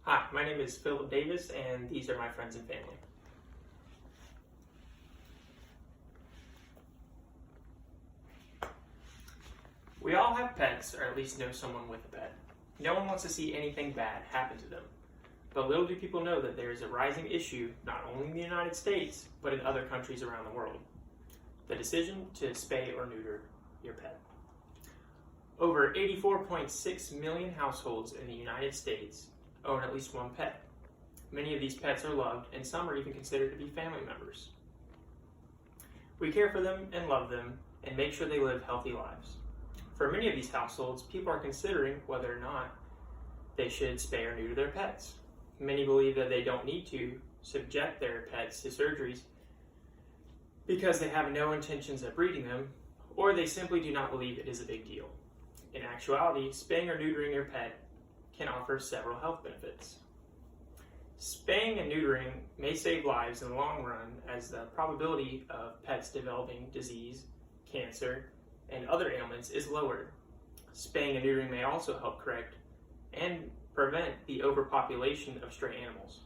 Hi, my name is Philip Davis, and these are my friends and family. We all have pets, or at least know someone with a pet. No one wants to see anything bad happen to them. But little do people know that there is a rising issue, not only in the United States, but in other countries around the world. The decision to spay or neuter your pet. Over 84.6 million households in the United States own at least one pet. Many of these pets are loved, and some are even considered to be family members. We care for them and love them, and make sure they live healthy lives. For many of these households, people are considering whether or not they should spay or neuter their pets. Many believe that they don't need to subject their pets to surgeries because they have no intentions of breeding them, or they simply do not believe it is a big deal. In actuality, spaying or neutering your pet can offer several health benefits. Spaying and neutering may save lives in the long run, as the probability of pets developing disease, cancer, and other ailments is lowered. Spaying and neutering may also help correct and prevent the overpopulation of stray animals.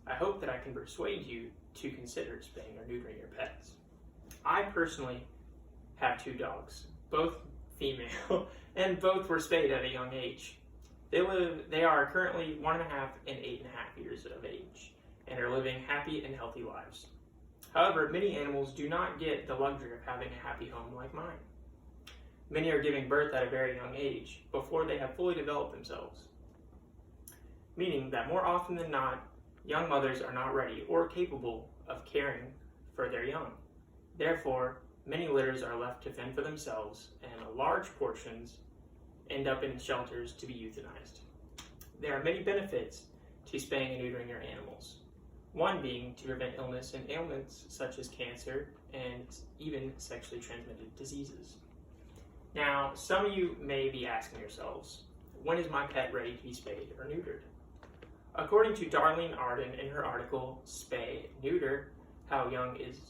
I hope that I can persuade you to consider spaying or neutering your pets. I personally have 2 dogs, both female, and both were spayed at a young age. They are currently 1.5 and 8.5 years of age and are living happy and healthy lives. However, many animals do not get the luxury of having a happy home like mine. Many are giving birth at a very young age, before they have fully developed themselves. Meaning that more often than not, young mothers are not ready or capable of caring for their young. Therefore, many litters are left to fend for themselves, and large portions end up in shelters to be euthanized. There are many benefits to spaying and neutering your animals. One being to prevent illness and ailments such as cancer and even sexually transmitted diseases. Now, some of you may be asking yourselves, when is my pet ready to be spayed or neutered? According to Darlene Arden in her article, Spay, Neuter, How Young is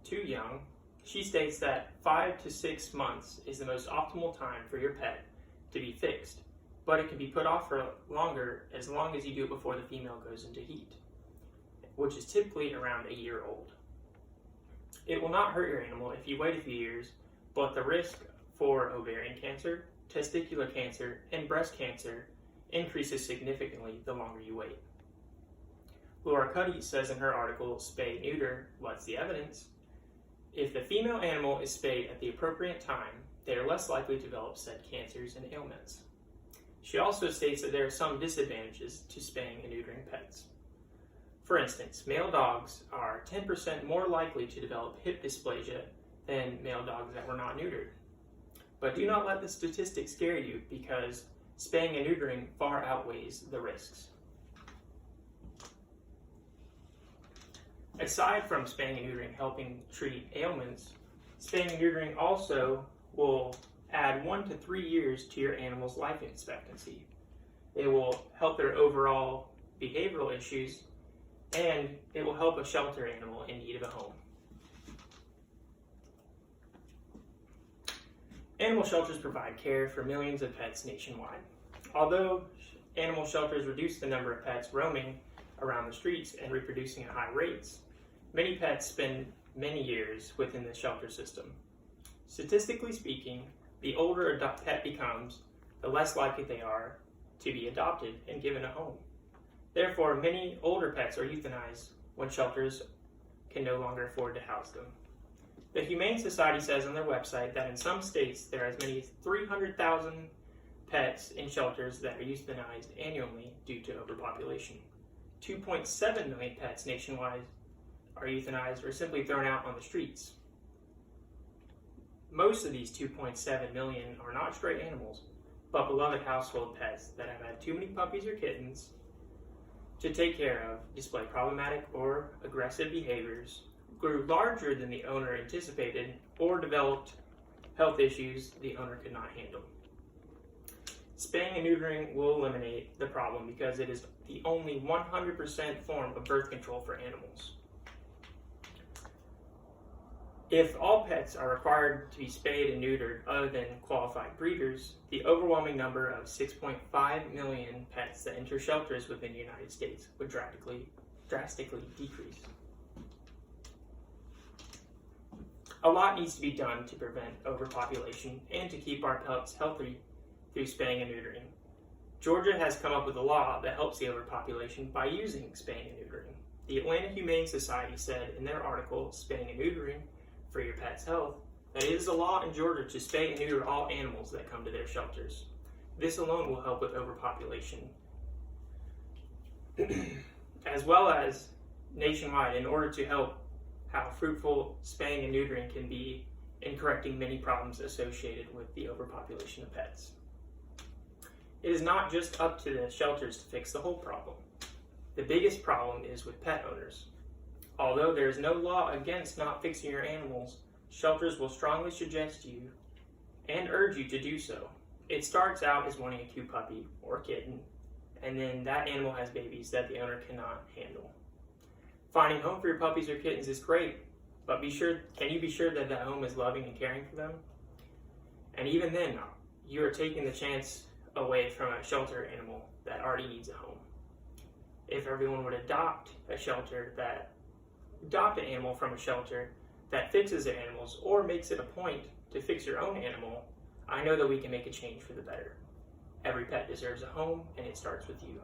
Too Young, she states that 5 to 6 months is the most optimal time for your pet to be fixed, but it can be put off for longer as long as you do it before the female goes into heat, which is typically around a year old. It will not hurt your animal if you wait a few years, but the risk for ovarian cancer, testicular cancer, and breast cancer increases significantly the longer you wait. Laura Cuddy says in her article, Spay Neuter, What's the Evidence? If the female animal is spayed at the appropriate time, they are less likely to develop said cancers and ailments. She also states that there are some disadvantages to spaying and neutering pets. For instance, male dogs are 10% more likely to develop hip dysplasia than male dogs that were not neutered. But do not let the statistics scare you, because spaying and neutering far outweighs the risks. Aside from spaying and neutering helping treat ailments, spaying and neutering also will add 1 to 3 years to your animal's life expectancy. It will help their overall behavioral issues, and it will help a shelter animal in need of a home. Animal shelters provide care for millions of pets nationwide. Although animal shelters reduce the number of pets roaming around the streets and reproducing at high rates, many pets spend many years within the shelter system. Statistically speaking, the older a pet becomes, the less likely they are to be adopted and given a home. Therefore, many older pets are euthanized when shelters can no longer afford to house them. The Humane Society says on their website that in some states there are as many as 300,000 pets in shelters that are euthanized annually due to overpopulation. 2.7 million pets nationwide are euthanized or simply thrown out on the streets. Most of these 2.7 million are not stray animals, but beloved household pets that have had too many puppies or kittens to take care of, display problematic or aggressive behaviors, grew larger than the owner anticipated, or developed health issues the owner could not handle. Spaying and neutering will eliminate the problem because it is the only 100% form of birth control for animals. If all pets are required to be spayed and neutered other than qualified breeders, the overwhelming number of 6.5 million pets that enter shelters within the United States would drastically decrease. A lot needs to be done to prevent overpopulation and to keep our pets healthy through spaying and neutering. Georgia has come up with a law that helps the overpopulation by using spaying and neutering. The Atlanta Humane Society said in their article, Spaying and Neutering for Your Pet's Health, that it is a law in Georgia to spay and neuter all animals that come to their shelters. This alone will help with overpopulation, as well as nationwide, in order to help how fruitful spaying and neutering can be in correcting many problems associated with the overpopulation of pets. It is not just up to the shelters to fix the whole problem. The biggest problem is with pet owners. Although there is no law against not fixing your animals, shelters will strongly suggest you and urge you to do so. It starts out as wanting a cute puppy or kitten, and then that animal has babies that the owner cannot handle. Finding a home for your puppies or kittens is great, but can you be sure that that home is loving and caring for them? And even then, you are taking the chance away from a shelter animal that already needs a home. If everyone would adopt an animal from a shelter that fixes their animals or makes it a point to fix your own animal, I know that we can make a change for the better. Every pet deserves a home, and it starts with you.